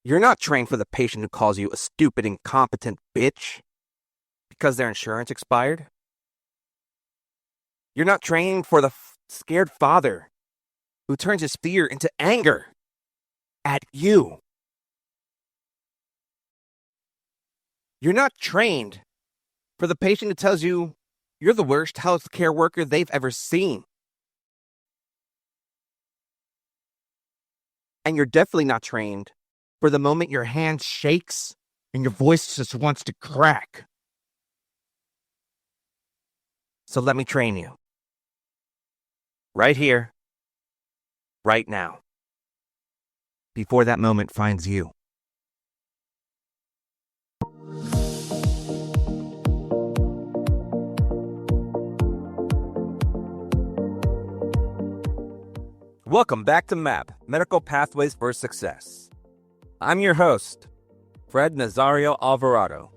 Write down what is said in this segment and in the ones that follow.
You're not trained for the patient who calls you a stupid, incompetent bitch because their insurance expired. You're not trained for the scared father who turns his fear into anger at you. You're not trained for the patient who tells you you're the worst healthcare worker they've ever seen. And you're definitely not trained for the moment your hand shakes and your voice just wants to crack. So let me train you. Right here, right now, before that moment finds you. Welcome back to MAP, Medical Pathways for Success. I'm your host, Fred Nazario-Alvarado.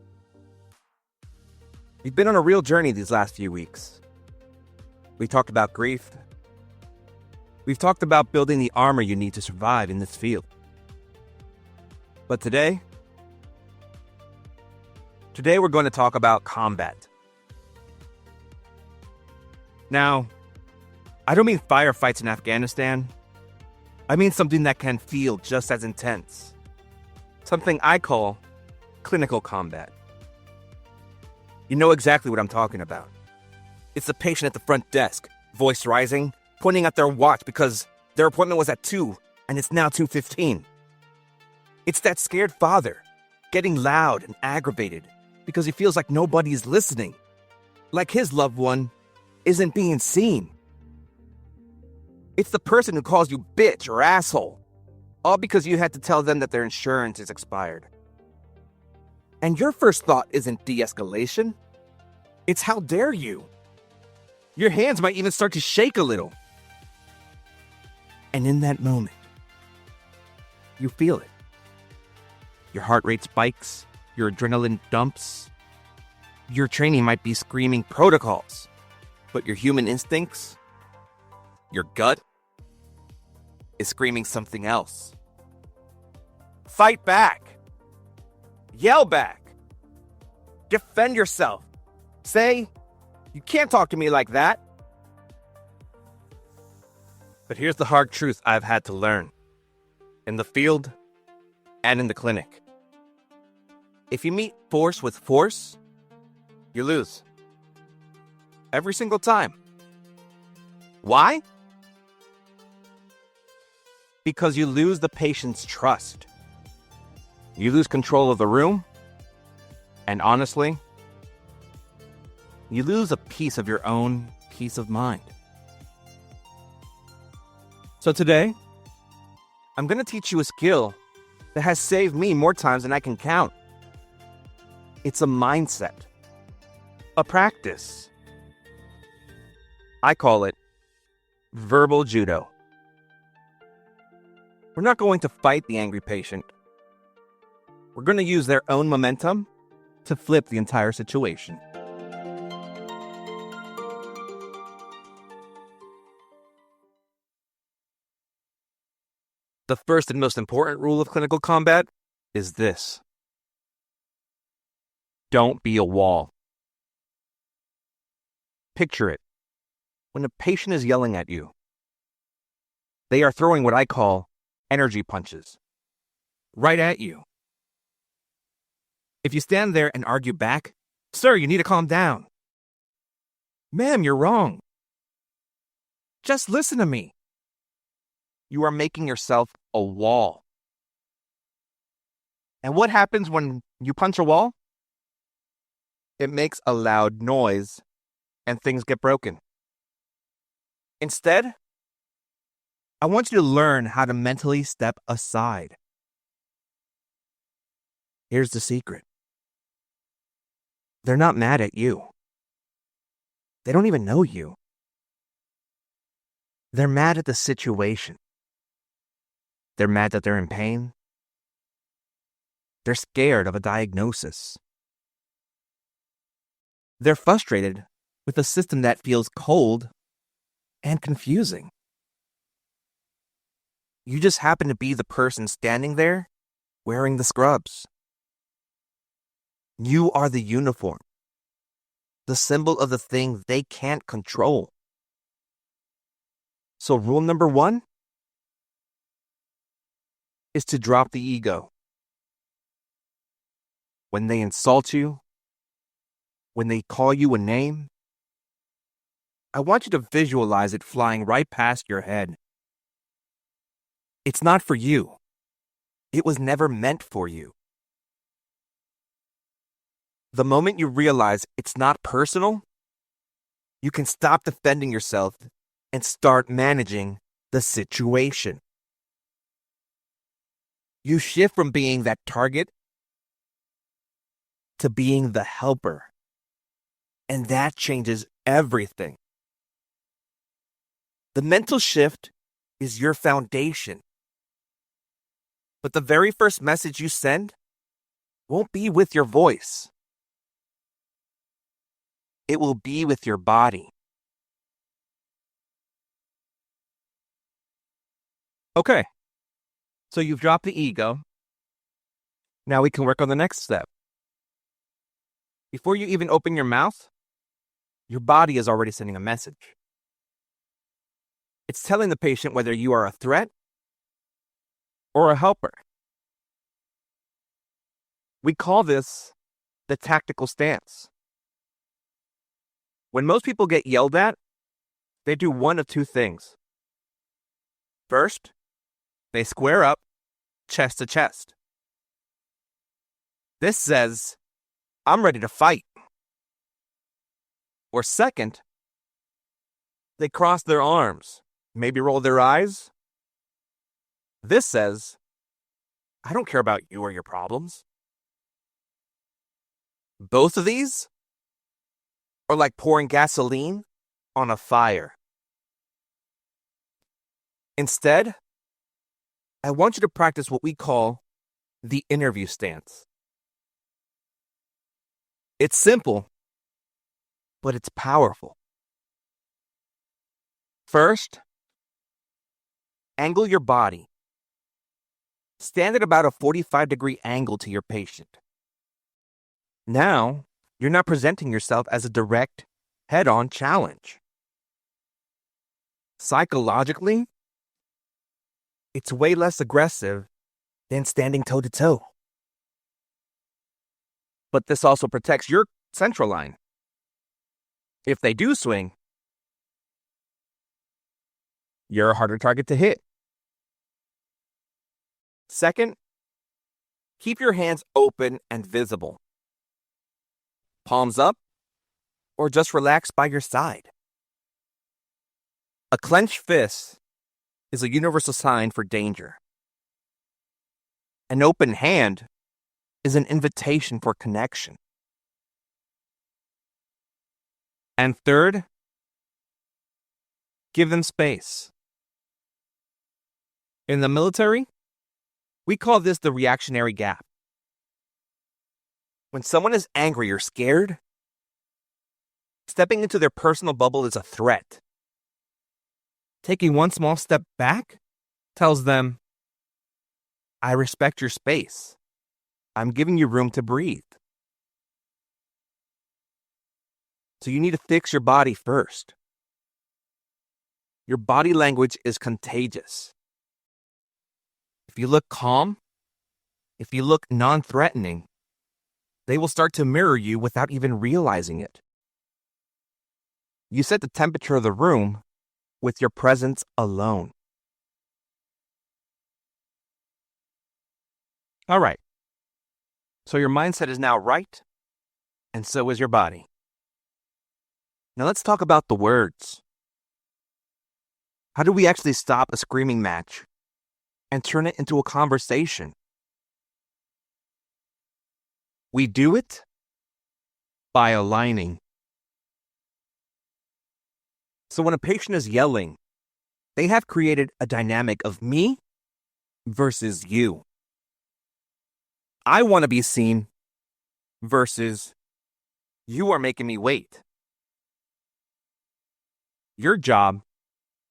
We've been on a real journey these last few weeks. We talked about grief. We've talked about building the armor you need to survive in this field. But today we're going to talk about combat. Now, I don't mean firefights in Afghanistan. I mean something that can feel just as intense. Something I call clinical combat. You know exactly what I'm talking about. It's the patient at the front desk, voice rising, pointing at their watch because their appointment was at 2 and it's now 2:15. It's that scared father getting loud and aggravated because he feels like nobody's listening, like his loved one isn't being seen. It's the person who calls you bitch or asshole, all because you had to tell them that their insurance is expired. And your first thought isn't de-escalation. It's how dare you. Your hands might even start to shake a little. And in that moment, you feel it. Your heart rate spikes, your adrenaline dumps. Your training might be screaming protocols, but your human instincts, your gut, is screaming something else. Fight back. Yell back. Defend yourself. Say, you can't talk to me like that. But here's the hard truth I've had to learn. In the field and in the clinic. If you meet force with force, you lose. Every single time. Why? Because you lose the patient's trust. You lose control of the room. And honestly, you lose a piece of your own peace of mind. So today, I'm going to teach you a skill that has saved me more times than I can count. It's a mindset, a practice. I call it verbal judo. We're not going to fight the angry patient. We're going to use their own momentum to flip the entire situation. The first and most important rule of clinical combat is this. Don't be a wall. Picture it. When a patient is yelling at you, they are throwing what I call energy punches right at you. If you stand there and argue back, "Sir, you need to calm down." "Ma'am, you're wrong." "Just listen to me." You are making yourself a wall. And what happens when you punch a wall? It makes a loud noise and things get broken. Instead, I want you to learn how to mentally step aside. Here's the secret. They're not mad at you. They don't even know you. They're mad at the situation. They're mad that they're in pain. They're scared of a diagnosis. They're frustrated with a system that feels cold and confusing. You just happen to be the person standing there wearing the scrubs. You are the uniform, the symbol of the thing they can't control. So rule number 1 is to drop the ego. When they insult you, when they call you a name, I want you to visualize it flying right past your head. It's not for you. It was never meant for you. The moment you realize it's not personal, you can stop defending yourself and start managing the situation. You shift from being that target to being the helper. And that changes everything. The mental shift is your foundation. But the very first message you send won't be with your voice. It will be with your body. Okay, so you've dropped the ego. Now we can work on the next step. Before you even open your mouth, your body is already sending a message. It's telling the patient whether you are a threat or a helper. We call this the tactical stance. When most people get yelled at, they do one of two things. First, they square up, chest to chest. This says, I'm ready to fight. Or second, they cross their arms, maybe roll their eyes. This says, I don't care about you or your problems. Both of these are like pouring gasoline on a fire. Instead, I want you to practice what we call the interview stance. It's simple, but it's powerful. First, angle your body. Stand at about a 45-degree angle to your patient. Now, you're not presenting yourself as a direct, head-on challenge. Psychologically, it's way less aggressive than standing toe-to-toe. But this also protects your central line. If they do swing, you're a harder target to hit. Second, keep your hands open and visible. Palms up, or just relaxed by your side. A clenched fist is a universal sign for danger. An open hand is an invitation for connection. And third, give them space. In the military, we call this the reactionary gap. When someone is angry or scared, stepping into their personal bubble is a threat. Taking one small step back tells them, I respect your space. I'm giving you room to breathe. So you need to fix your body first. Your body language is contagious. If you look calm, if you look non-threatening, they will start to mirror you without even realizing it. You set the temperature of the room with your presence alone. All right. So your mindset is now right, and so is your body. Now let's talk about the words. How do we actually stop a screaming match and turn it into a conversation? We do it by aligning. So when a patient is yelling, they have created a dynamic of me versus you. I want to be seen versus you are making me wait. Your job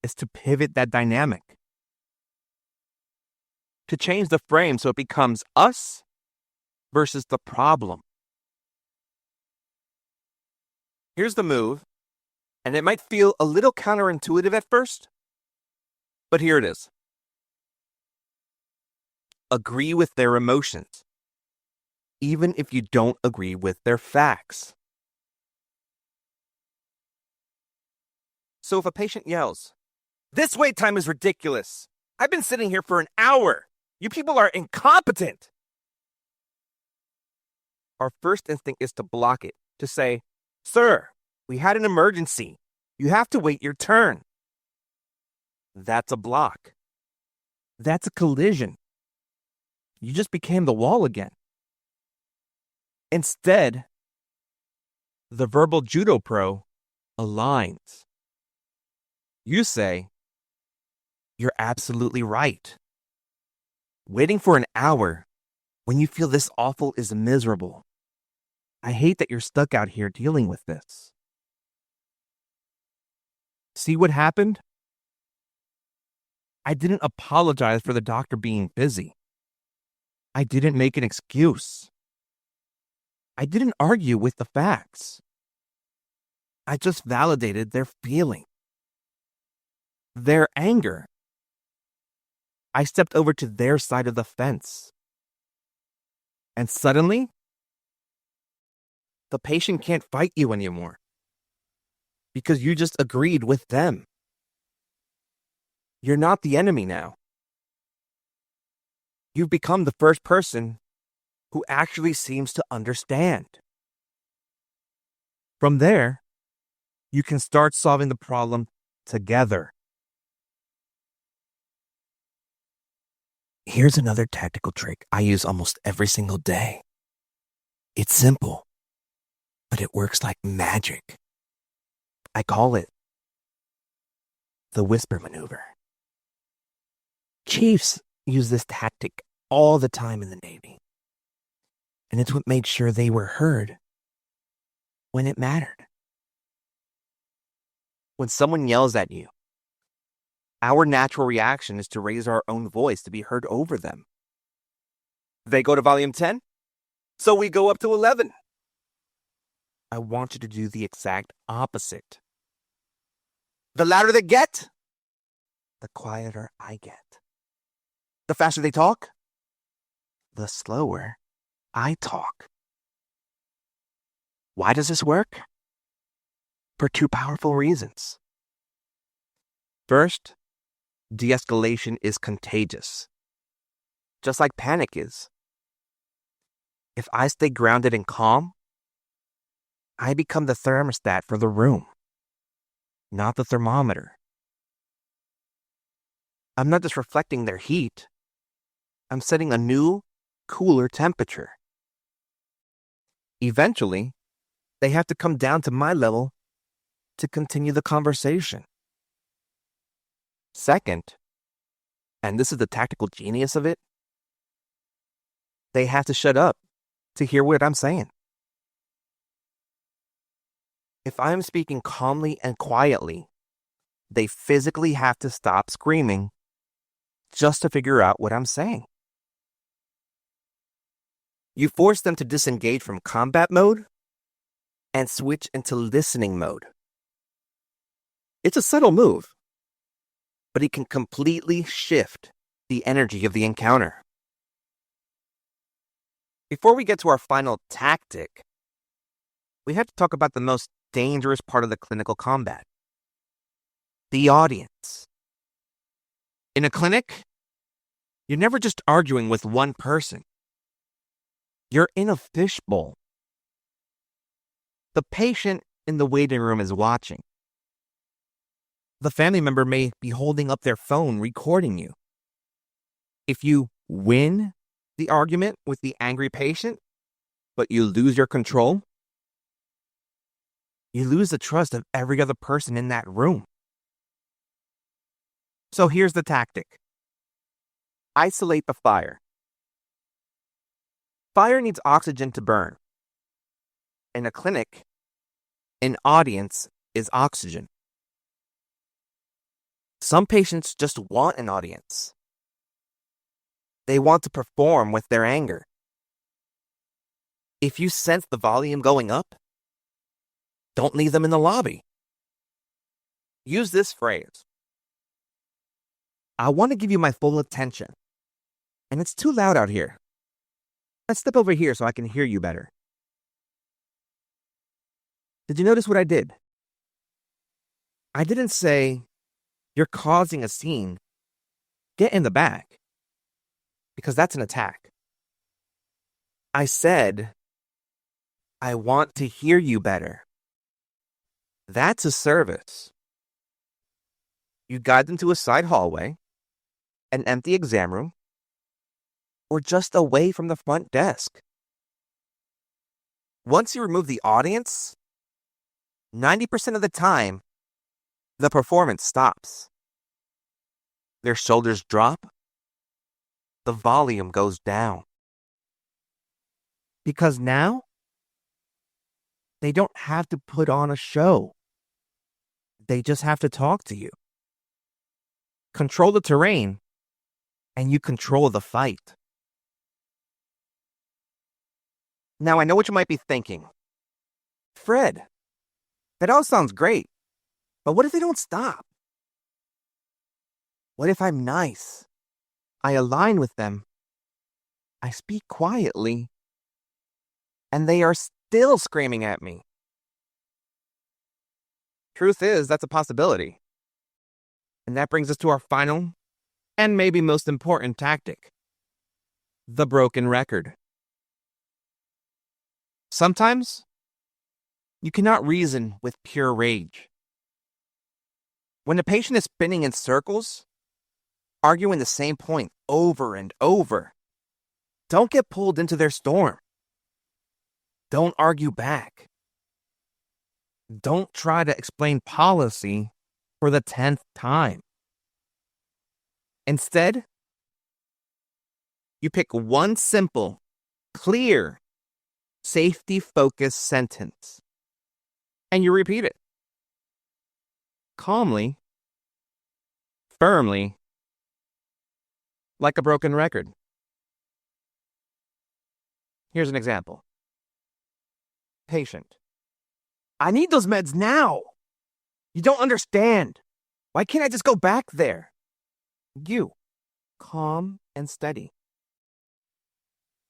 is to pivot that dynamic. to change the frame so it becomes us versus the problem. Here's the move, and it might feel a little counterintuitive at first, but here it is. Agree with their emotions, even if you don't agree with their facts. So if a patient yells, "This wait time is ridiculous. I've been sitting here for an hour. You people are incompetent." Our first instinct is to block it, to say, "Sir, we had an emergency. You have to wait your turn." That's a block. That's a collision. You just became the wall again. Instead, the verbal judo pro aligns. You say, "You're absolutely right. Waiting for an hour when you feel this awful is miserable. I hate that you're stuck out here dealing with this." See what happened? I didn't apologize for the doctor being busy. I didn't make an excuse. I didn't argue with the facts. I just validated their feeling, their anger. I stepped over to their side of the fence. And suddenly, the patient can't fight you anymore because you just agreed with them. You're not the enemy now. You've become the first person who actually seems to understand. From there, you can start solving the problem together. Here's another tactical trick I use almost every single day. It's simple, but it works like magic. I call it the whisper maneuver. Chiefs use this tactic all the time in the Navy, and it's what made sure they were heard when it mattered. When someone yells at you, our natural reaction is to raise our own voice to be heard over them. They go to volume 10, so we go up to 11. I want you to do the exact opposite. The louder they get, the quieter I get. The faster they talk, the slower I talk. Why does this work? For two powerful reasons. First, de-escalation is contagious, just like panic is. If I stay grounded and calm, I become the thermostat for the room, not the thermometer. I'm not just reflecting their heat, I'm setting a new, cooler temperature. Eventually, they have to come down to my level to continue the conversation. Second, and this is the tactical genius of it, they have to shut up to hear what I'm saying. If I'm speaking calmly and quietly, they physically have to stop screaming just to figure out what I'm saying. You force them to disengage from combat mode and switch into listening mode. It's a subtle move, but it can completely shift the energy of the encounter. Before we get to our final tactic, we have to talk about the most dangerous part of the clinical combat: the audience. In a clinic, you're never just arguing with one person. You're in a fishbowl. The patient in the waiting room is watching. The family member may be holding up their phone recording you. If you win the argument with the angry patient, but you lose your control, you lose the trust of every other person in that room. So here's the tactic. Isolate the fire. Fire needs oxygen to burn. In a clinic, an audience is oxygen. Some patients just want an audience. They want to perform with their anger. If you sense the volume going up, don't leave them in the lobby. Use this phrase. I want to give you my full attention, and it's too loud out here. Let's step over here so I can hear you better. Did you notice what I did? I didn't say, you're causing a scene. Get in the back. Because that's an attack. I said, I want to hear you better. That's a service. You guide them to a side hallway, an empty exam room, or just away from the front desk. Once you remove the audience, 90% of the time, the performance stops. Their shoulders drop. The volume goes down. Because now, they don't have to put on a show. They just have to talk to you. Control the terrain, and you control the fight. Now, I know what you might be thinking. Fred, that all sounds great, but what if they don't stop? What if I'm nice? I align with them. I speak quietly, and they are still screaming at me. Truth is, that's a possibility. And that brings us to our final, and maybe most important tactic. The broken record. Sometimes, you cannot reason with pure rage. When the patient is spinning in circles, arguing the same point over and over, don't get pulled into their storm. Don't argue back. Don't try to explain policy for the 10th time. Instead, you pick one simple, clear, safety-focused sentence, and you repeat it. Calmly, firmly, like a broken record. Here's an example. Patient. I need those meds now. You don't understand. Why can't I just go back there? You. Calm and steady.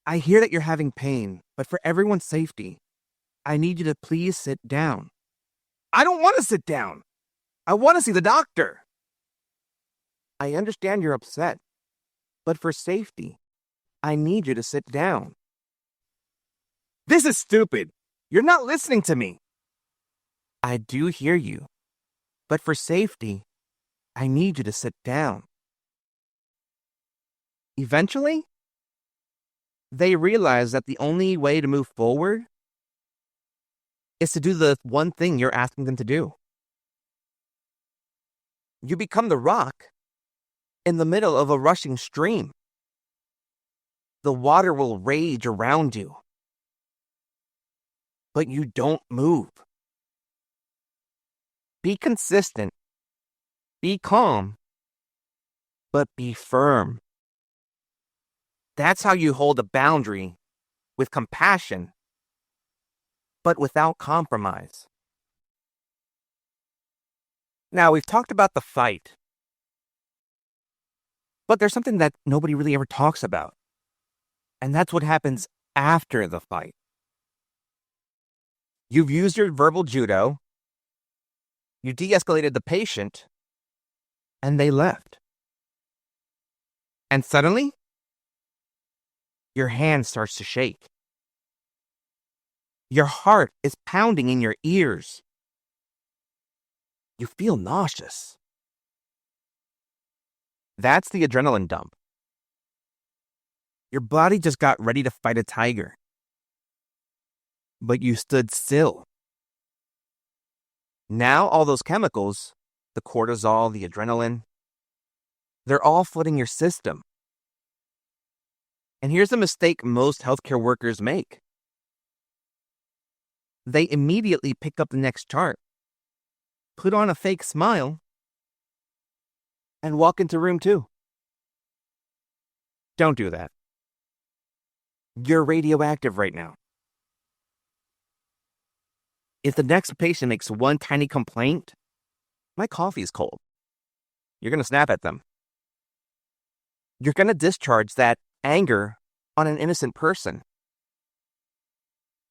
I hear that you're having pain, but for everyone's safety, I need you to please sit down. I don't want to sit down. I want to see the doctor. I understand you're upset, but for safety, I need you to sit down. This is stupid. You're not listening to me. I do hear you, but for safety, I need you to sit down. Eventually, they realize that the only way to move forward is to do the one thing you're asking them to do. You become the rock in the middle of a rushing stream. The water will rage around you, but you don't move. Be consistent, be calm, but be firm. That's how you hold a boundary with compassion, but without compromise. Now, we've talked about the fight, but there's something that nobody really ever talks about, and that's what happens after the fight. You've used your verbal judo, you de-escalated the patient, and they left. And suddenly, your hand starts to shake. Your heart is pounding in your ears. You feel nauseous. That's the adrenaline dump. Your body just got ready to fight a tiger. But you stood still. Now all those chemicals, the cortisol, the adrenaline, they're all flooding your system. And here's the mistake most healthcare workers make. They immediately pick up the next chart, put on a fake smile, and walk into room 2. Don't do that. You're radioactive right now. If the next patient makes one tiny complaint, my coffee's cold. You're going to snap at them. You're going to discharge that anger on an innocent person.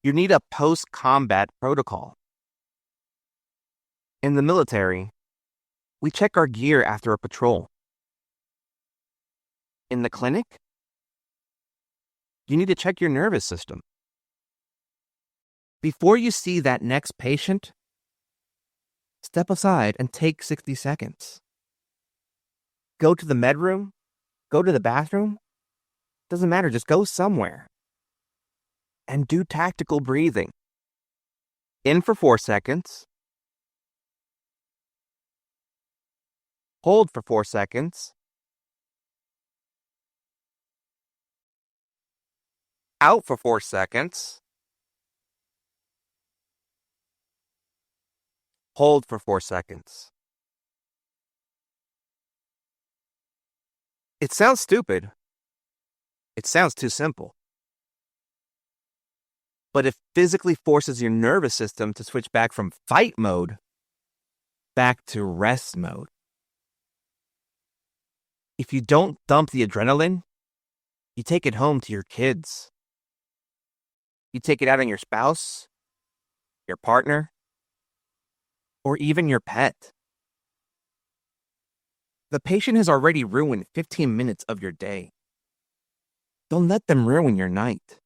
You need a post-combat protocol. In the military, we check our gear after a patrol. In the clinic, you need to check your nervous system. Before you see that next patient, step aside and take 60 seconds. Go to the med room, go to the bathroom, doesn't matter, just go somewhere. And do tactical breathing. In for 4 seconds. Hold for 4 seconds. Out for 4 seconds. Hold for 4 seconds. It sounds stupid. It sounds too simple. But it physically forces your nervous system to switch back from fight mode back to rest mode. If you don't dump the adrenaline, you take it home to your kids. You take it out on your spouse, your partner, or even your pet. The patient has already ruined 15 minutes of your day. Don't let them ruin your night.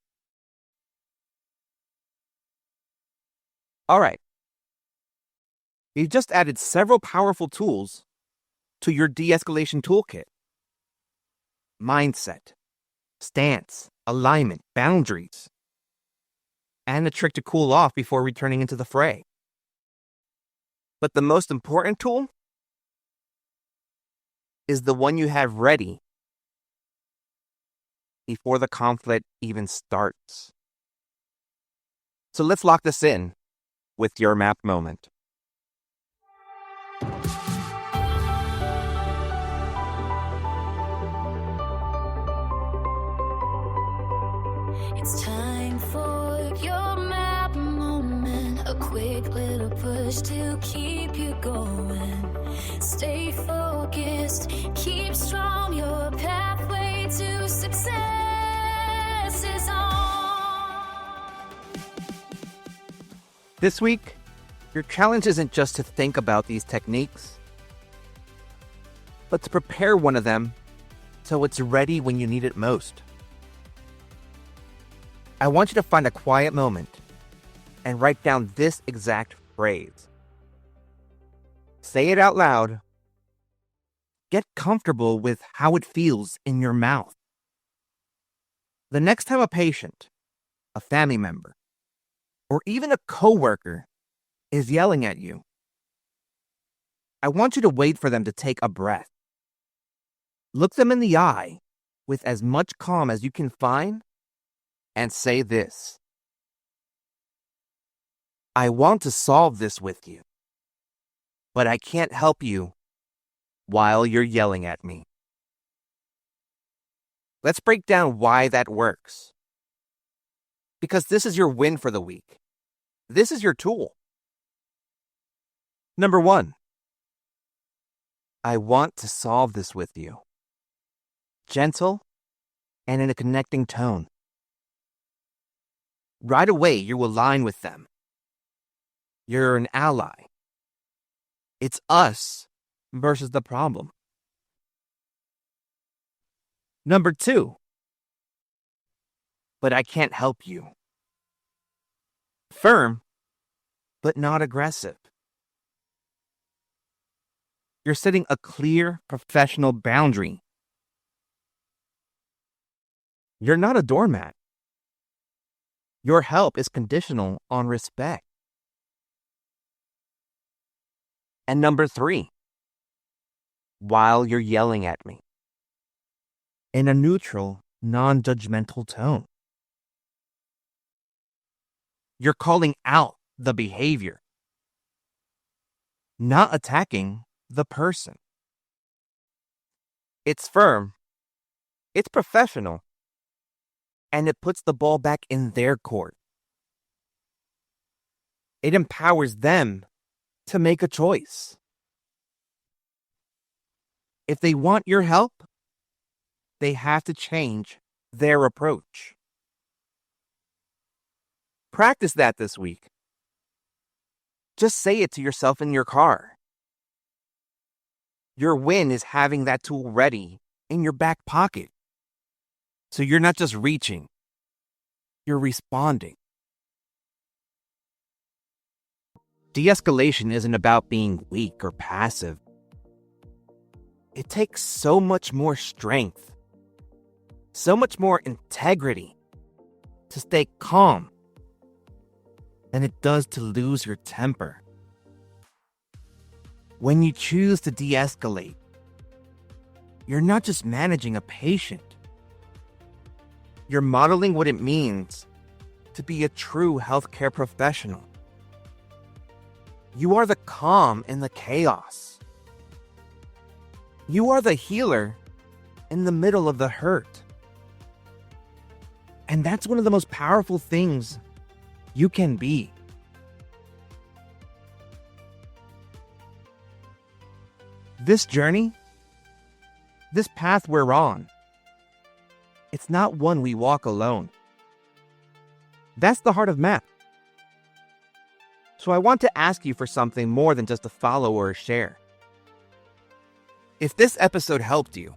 All right. You've just added several powerful tools to your de-escalation toolkit. Mindset, stance, alignment, boundaries, and a trick to cool off before returning into the fray. But the most important tool is the one you have ready before the conflict even starts. So let's lock this in with your map moment. It's time for your map moment. A quick little push to keep you going. Stay focused, keep strong. Your pathway to success is on. This week, your challenge isn't just to think about these techniques, but to prepare one of them so it's ready when you need it most. I want you to find a quiet moment and write down this exact phrase. Say it out loud. Get comfortable with how it feels in your mouth. The next time a patient, a family member, or even a coworker is yelling at you, I want you to wait for them to take a breath. Look them in the eye with as much calm as you can find and say this: I want to solve this with you, but I can't help you while you're yelling at me. Let's break down why that works. Because this is your win for the week. This is your tool. Number 1, I want to solve this with you. Gentle and in a connecting tone. Right away, you align with them. You're an ally. It's us versus the problem. Number 2, but I can't help you. Firm, but not aggressive. You're setting a clear professional boundary. You're not a doormat. Your help is conditional on respect. And number 3, while you're yelling at me, in a neutral, non-judgmental tone. You're calling out the behavior, not attacking the person. It's firm, It's professional, and it puts the ball back in their court. It empowers them to make a choice. If they want your help, they have to change their approach. Practice that this week. Just say it to yourself in your car. Your win is having that tool ready in your back pocket. So you're not just reaching, you're responding. De-escalation isn't about being weak or passive. It takes so much more strength, so much more integrity to stay calm than it does to lose your temper. When you choose to de-escalate, you're not just managing a patient. You're modeling what it means to be a true healthcare professional. You are the calm in the chaos. You are the healer in the middle of the hurt. And that's one of the most powerful things you can be. This journey, this path we're on, it's not one we walk alone. That's the heart of math. So I want to ask you for something more than just a follow or a share. If this episode helped you,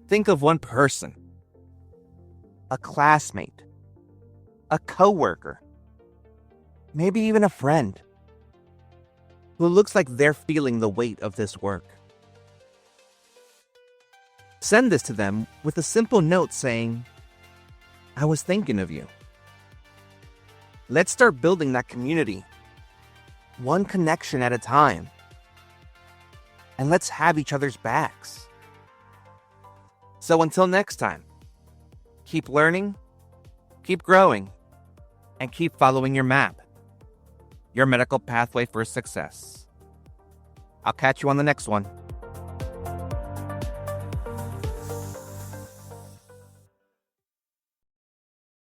think of one person, a classmate, a coworker, maybe even a friend, who looks like they're feeling the weight of this work. Send this to them with a simple note saying, "I was thinking of you." Let's start building that community, one connection at a time. And let's have each other's backs. So until next time, keep learning, keep growing, and keep following your map, your medical pathway for success. I'll catch you on the next one.